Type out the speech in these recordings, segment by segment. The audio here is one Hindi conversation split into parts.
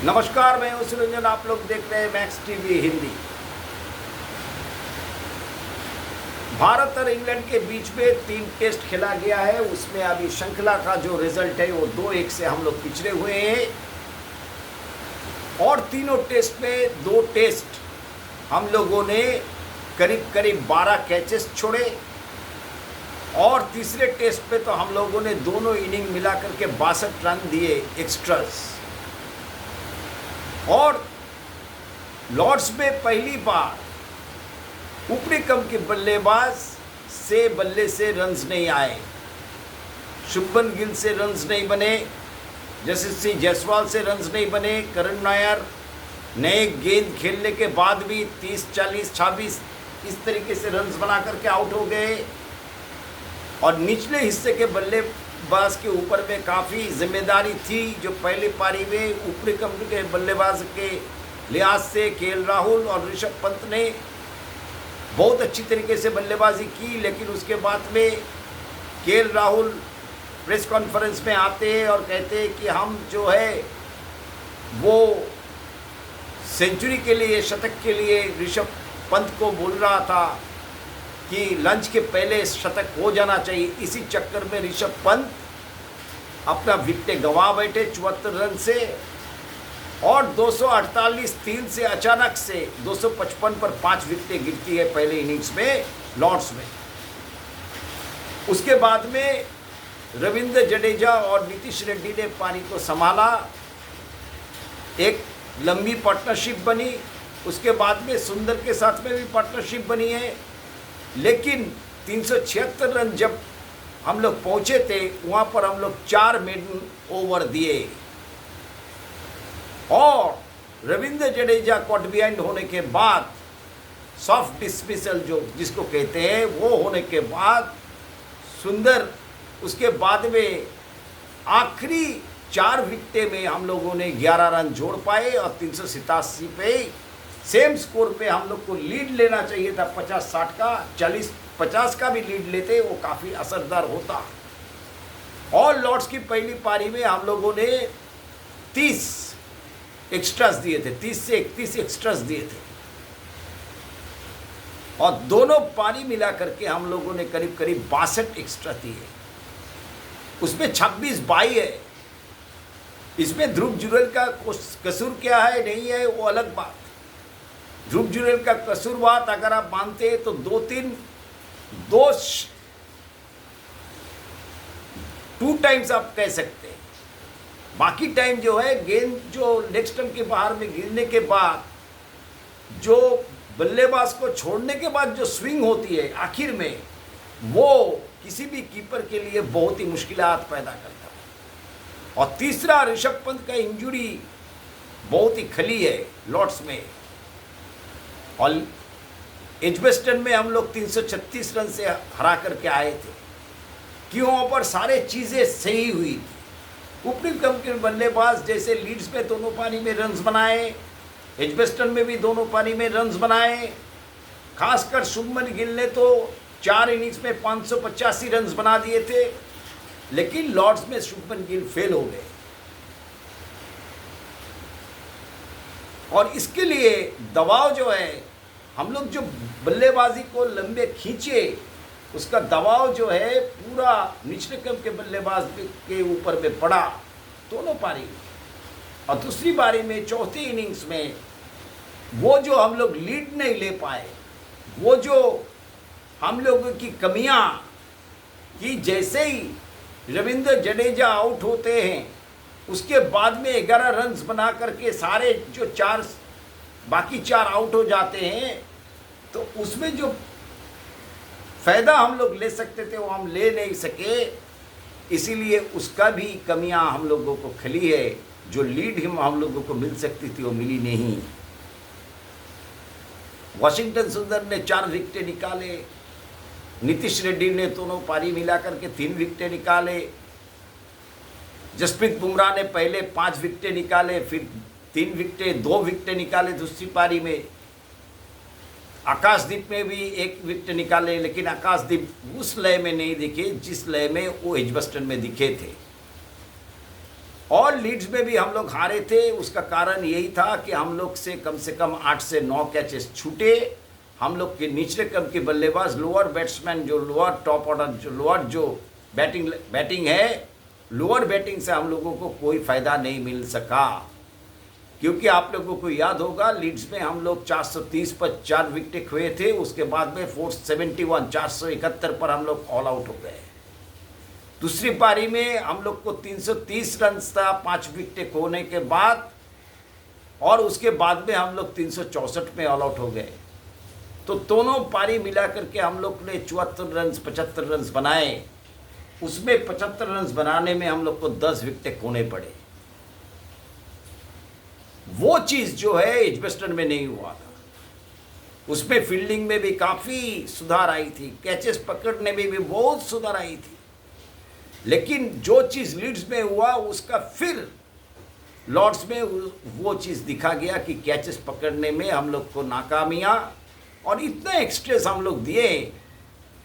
नमस्कार, मैं हूं सुरंजन। आप लोग देख रहे हैं मैक्स टीवी हिंदी। भारत और इंग्लैंड के बीच में 3 टेस्ट खेला गया है। उसमें अभी श्रृंखला का जो रिजल्ट है वो 2-1 से हम लोग पिछड़े हुए हैं और तीनों टेस्ट में 2 टेस्ट हम लोगों ने करीब करीब 12 कैचेस छोड़े और तीसरे टेस्ट पे तो हम लोगों ने दोनों इनिंग मिला करके 62 रन दिए एक्स्ट्रास। और लॉर्ड्स में पहली बार ऊपरी क्रम के बल्लेबाज से बल्ले से रन्स नहीं आए। शुभमन गिल से रन्स नहीं बने, यशस्वी जायसवाल से रन्स नहीं बने। करण नायर नए गेंद खेलने के बाद भी 30, 40, 26 इस तरीके से रन्स बना करके आउट हो गए। और निचले हिस्से के बल्लेबाज के ऊपर में काफ़ी जिम्मेदारी थी जो पहली पारी में ऊपरी क्रम के बल्लेबाज के लिहाज से केएल राहुल और ऋषभ पंत ने बहुत अच्छी तरीके से बल्लेबाजी की। लेकिन उसके बाद में केएल राहुल प्रेस कॉन्फ्रेंस में आते हैं और कहते हैं कि हम जो है वो सेंचुरी के लिए, शतक के लिए ऋषभ पंत को बोल रहा था कि लंच के पहले शतक हो जाना चाहिए। इसी चक्कर में ऋषभ पंत अपना विकेट गंवा बैठे 74 रन से और 248 3 से अचानक से 255 पर 5 विकेटें गिरती है पहले इनिंग्स में लॉर्ड्स में। उसके बाद में रविंद्र जडेजा और नीतीश रेड्डी ने पारी को संभाला, एक लंबी पार्टनरशिप बनी। उसके बाद में सुंदर के साथ में भी पार्टनरशिप बनी है। लेकिन 376 रन जब हम लोग पहुंचे थे वहां पर हम लोग 4 मेडन ओवर दिए और रविंद्र जडेजा कॉट बिहाइंड होने के बाद सॉफ्ट डिसमिसल जो जिसको कहते हैं वो होने के बाद सुंदर उसके बाद में आखिरी 4 विकेट में हम लोगों ने 11 रन जोड़ पाए और 387 पे सेम स्कोर पे हम लोग को लीड लेना चाहिए था। 50-60 का 40-50 का भी लीड लेते वो काफ़ी असरदार होता। और लॉर्ड्स की पहली पारी में हम लोगों ने 30 एक्स्ट्रास दिए थे, 30 से 31 एक्स्ट्रास दिए थे और दोनों पारी मिला करके हम लोगों ने करीब करीब 62 एक्स्ट्रा दिए। उसमें 26 बाई है। इसमें ध्रुव जुरेल का कसूर क्या है नहीं है वो अलग बात। ध्रुव जुरेल का कसूरवाद अगर आप मानते हैं तो 2-3 दोष 2 टाइम्स आप कह सकते हैं। बाकी टाइम जो है गेंद जो लेग स्टंप के बाहर में गिरने के बाद जो बल्लेबाज को छोड़ने के बाद जो स्विंग होती है आखिर में वो किसी भी कीपर के लिए बहुत ही मुश्किलात पैदा करता है। और तीसरा ऋषभ पंत का इंजरी बहुत ही खली है लॉर्ड्स में और एजबेस्टन में हम लोग 336 रन से हरा करके आए थे कि वहाँ पर सारे चीज़ें सही हुई थी। ऊपरी क्रम के बल्लेबाज जैसे लीड्स में दोनों पारी में रन्स बनाए, एजबेस्टन में भी दोनों पारी में रन्स बनाए। खासकर शुभमन गिल ने तो 4 इनिंग्स में 585 रन्स बना दिए थे। लेकिन लॉर्ड्स में शुभमन गिल फेल हो गए और इसके लिए दबाव जो है हम लोग जो बल्लेबाजी को लंबे खींचे उसका दबाव जो है पूरा निचले क्रम के बल्लेबाज के ऊपर में पड़ा दोनों पारी। और दूसरी पारी में चौथी इनिंग्स में वो जो हम लोग लीड नहीं ले पाए, वो जो हम लोगों की कमियां कि जैसे ही रविंद्र जडेजा आउट होते हैं उसके बाद में 11 रन्स बना करके सारे जो बाकी 4 आउट हो जाते हैं तो उसमें जो फ़ायदा हम लोग ले सकते थे वो हम ले नहीं सके। इसीलिए उसका भी कमियां हम लोगों को खली है। जो लीड हम लोगों को मिल सकती थी वो मिली नहीं। वाशिंगटन सुंदर ने 4 विकेटें निकाले, नीतीश रेड्डी ने दोनों पारी मिला करके 3 विकेटें निकाले, जसप्रीत बुमराह ने पहले 5 विकेटें निकाले, फिर 3 विकेटें 2 विकेटें निकाले दूसरी पारी में। आकाशदीप ने भी 1 विकेट निकाले, लेकिन आकाशदीप उस लय में नहीं दिखे जिस लय में वो एजबेस्टन में दिखे थे। और लीड्स में भी हम लोग हारे थे। उसका कारण यही था कि हम लोग से कम 8 से 9 कैचेस छूटे। हम लोग के निचले क्रम के बल्लेबाज, लोअर बैट्समैन, जो लोअर टॉप ऑर्डर, जो लोअर जो बैटिंग है, लोअर बैटिंग से हम लोगों को कोई फ़ायदा नहीं मिल सका। क्योंकि आप लोगों को याद होगा, लीड्स में हम लोग 430 पर 4 विकेट खोए थे। उसके बाद में 471 पर हम लोग ऑल आउट हो गए। दूसरी पारी में हम लोग को 330 रन था 5 विकेट खोने के बाद, और उसके बाद में हम लोग 364 में ऑल आउट हो गए। तो दोनों पारी मिला करके हम लोग ने 74 रन 75 रन बनाए। उसमें 75 रन बनाने में हम लोग को 10 विकेट खोने पड़े। वो चीज़ जो है एजबेस्टन में नहीं हुआ था। उसमें फील्डिंग में भी काफ़ी सुधार आई थी, कैचेस पकड़ने में भी बहुत सुधार आई थी। लेकिन जो चीज़ लीड्स में हुआ उसका फिर लॉर्ड्स में वो चीज़ दिखा गया कि कैचेस पकड़ने में हम लोग को नाकामियाँ, और इतना एक्सट्रेस हम लोग दिए।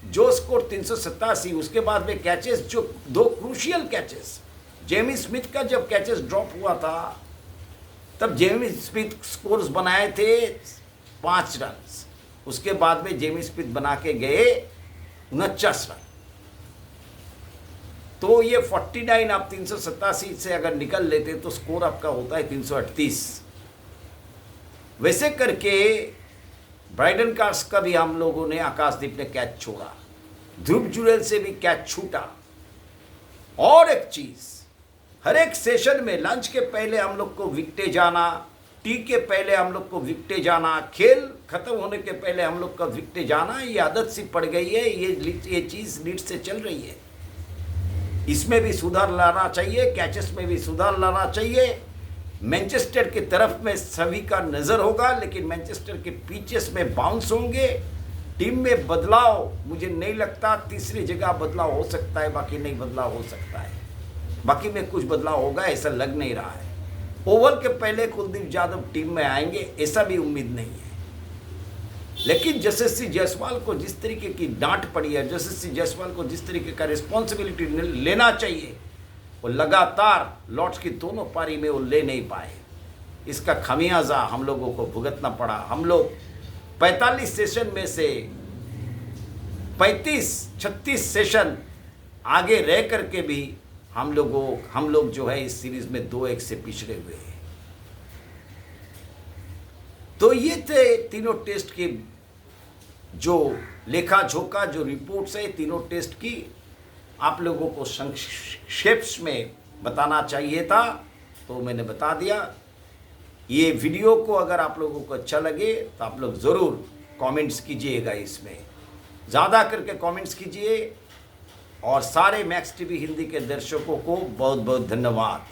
जो स्कोर 387, उसके बाद में कैचेस, जो 2 क्रूशियल कैचेस, जेमी स्मिथ का जब कैचेस ड्रॉप हुआ था तब जेमी स्मिथ स्कोर्स बनाए थे 5 रन। उसके बाद में जेमी स्मिथ बना के गए 49 रन। तो ये 49 आप 387 से अगर निकल लेते तो स्कोर आपका होता है 338। वैसे करके ब्राइडन कार्स का भी हम लोगों ने, आकाशदीप ने कैच छोड़ा, ध्रुव जुरेल से भी कैच छूटा। और एक चीज, हर एक सेशन में लंच के पहले हम लोग को विकेटे जाना, टी के पहले हम लोग को विकेटे जाना, खेल खत्म होने के पहले हम लोग का विकेटे जाना, ये आदत सी पड़ गई है। ये चीज़ लीड से चल रही है। इसमें भी सुधार लाना चाहिए, कैचेस में भी सुधार लाना चाहिए। मैनचेस्टर की तरफ में सभी का नज़र होगा, लेकिन मैनचेस्टर के पिचेस में बाउंस होंगे। टीम में बदलाव मुझे नहीं लगता, तीसरी जगह बदलाव हो सकता है, बाकी नहीं बदलाव हो सकता है। बाकी में कुछ बदलाव होगा ऐसा लग नहीं रहा है। ओवर के पहले कुलदीप यादव टीम में आएंगे ऐसा भी उम्मीद नहीं है। लेकिन यशस्वी जायसवाल को जिस तरीके की डांट पड़ी है, यशस्वी जायसवाल को जिस तरीके का रिस्पॉन्सिबिलिटी लेना चाहिए, वो लगातार लॉर्ड्स की दोनों पारी में वो ले नहीं पाए। इसका खमियाजा हम लोगों को भुगतना पड़ा। हम लोग 45 सेशन में से 36 सेशन आगे रह करके भी हम लोग जो है इस सीरीज में 2-1 से पिछड़े हुए हैं। तो ये थे तीनों टेस्ट की जो लेखा जोखा, जो रिपोर्ट्स है तीनों टेस्ट की, आप लोगों को संक्षेप में बताना चाहिए था, तो मैंने बता दिया। ये वीडियो को अगर आप लोगों को अच्छा लगे तो आप लोग ज़रूर कमेंट्स कीजिएगा, इसमें ज़्यादा करके कमेंट्स कीजिए। और सारे मैक्स टीवी हिंदी के दर्शकों को बहुत बहुत धन्यवाद।